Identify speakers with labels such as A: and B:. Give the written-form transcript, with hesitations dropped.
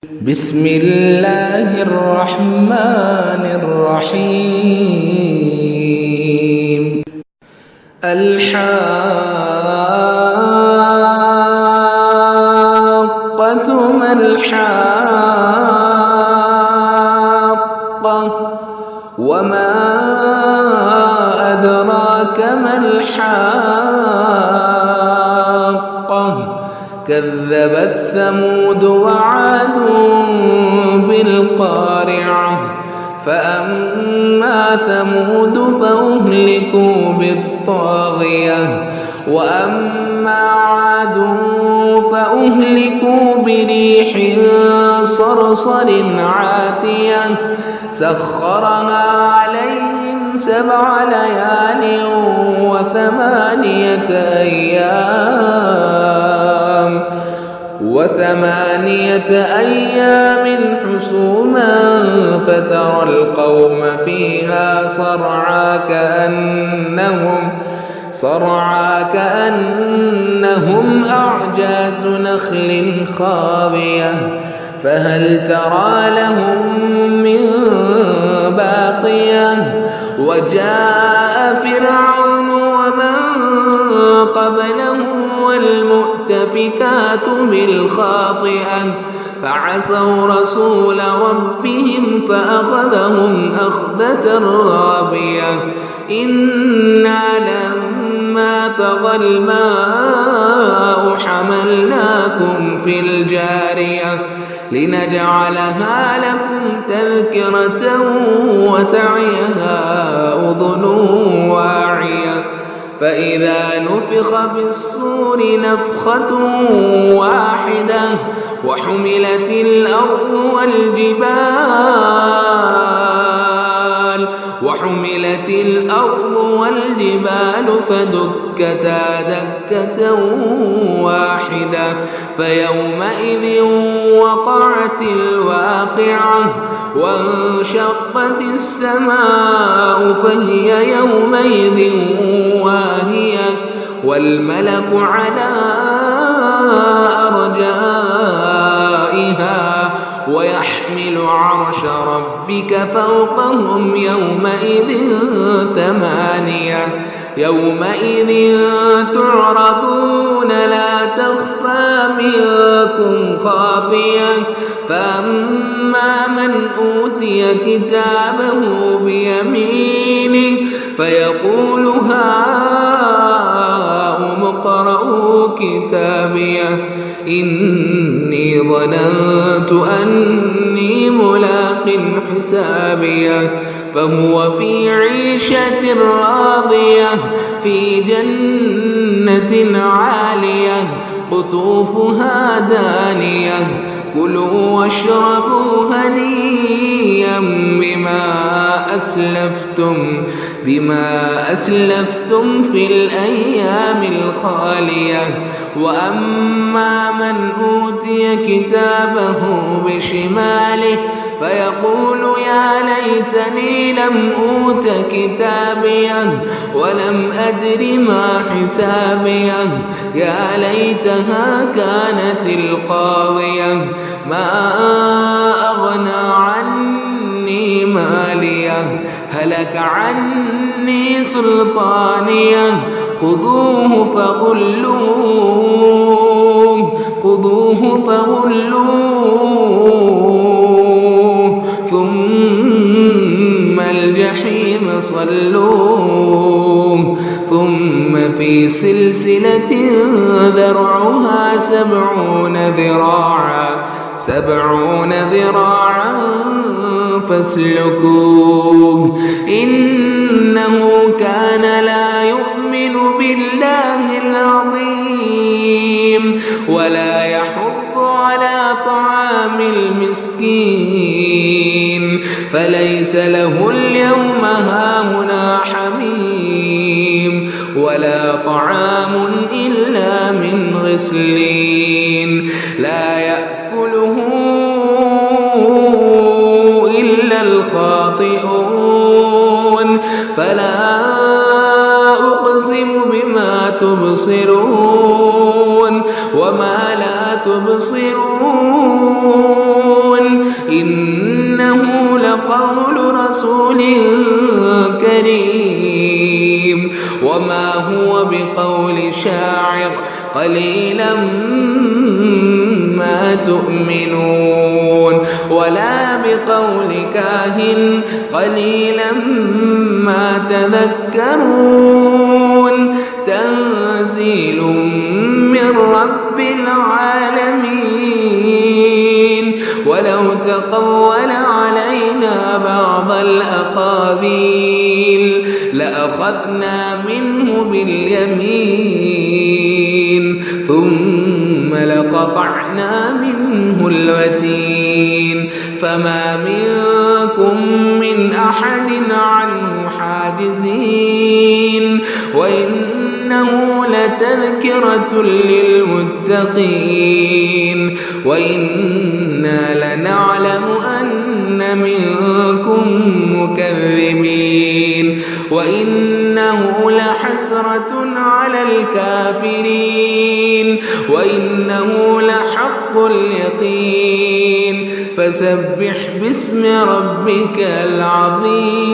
A: بسم الله الرحمن الرحيم. الحاقة ما الحاقة وما أدراك ما الحاقة كذبت ثمود وعاد بالقارعة فأما ثمود فأهلكوا بالطاغية وأما عاد فأهلكوا بريح صرصر عاتية سخرها عليهم 7 ليال وثمانية أيام حسوما فترى القوم فيها صرعى كأنهم أعجاز نخل خاوية فهل ترى لهم من باقية وجاء فرعون ومن قبله والمؤتفكات بالخاطئة فعصوا رسول ربهم فأخذهم أخذة رابية إنا لما طغى الماء حملناكم في الجارية لنجعلها لكم تذكرة وتعيها أذن واعية فإذا نفخ في الصور نفخة واحدة وحملت الأرض والجبال فدكتا دكة واحدة فيومئذ وقعت الواقعة وانشقت السماء فهي يومئذ واهية والملك على أرجائها ويحمل عرش ربك فوقهم يومئذ 8 يومئذ تعرضون لا تخفى منكم خافية فأما من أوتي كتابه بيمينه فيقول هاؤم اقرءوا كتابيه إني ظننت أني ملاق حسابيه فهو في عيشة راضية في جنة عالية قطوفها دانية كلوا واشربوا هنيئا بما أسلفتم في الأيام الخالية وأما من أوتي كتابه بشماله فيقول يا ليتني لم أوت كتابيه ولم أدر ما حسابيه يا ليتها كانت القاضية ما أغنى عني ماليه هلك عني سلطانيه خذوه فغلوه ثم الجحيم صلوه ثم في سلسلة ذرعها 70 ذراعا فاسلكوه إنه كان لا يؤمن بالله العظيم ولا يحض على طعام المسكين فليس له اليوم هاهنا حميم ولا طعام إلا من غسلين لا يأكله إلا الخاطئون فلا أقسم بما تبصرون وما لا تبصرون إنه لقول رسول كريم وما هو بقول شاعر قليلا ما تؤمنون ولا بقول كاهن قليلا ما تذكرون تنزيل من رب العالمين ولو تقول علينا بعض الأقاويل لأخذنا منه باليمين ثم لقطعنا منه الوتين فما منكم من أحد عنه حاجزين وإنه لتذكرة للمتقين وإنا لنعلم أن منكم مكذبين وإنه لحسرة على الكافرين وإنه لحق اليقين فسبح باسم ربك العظيم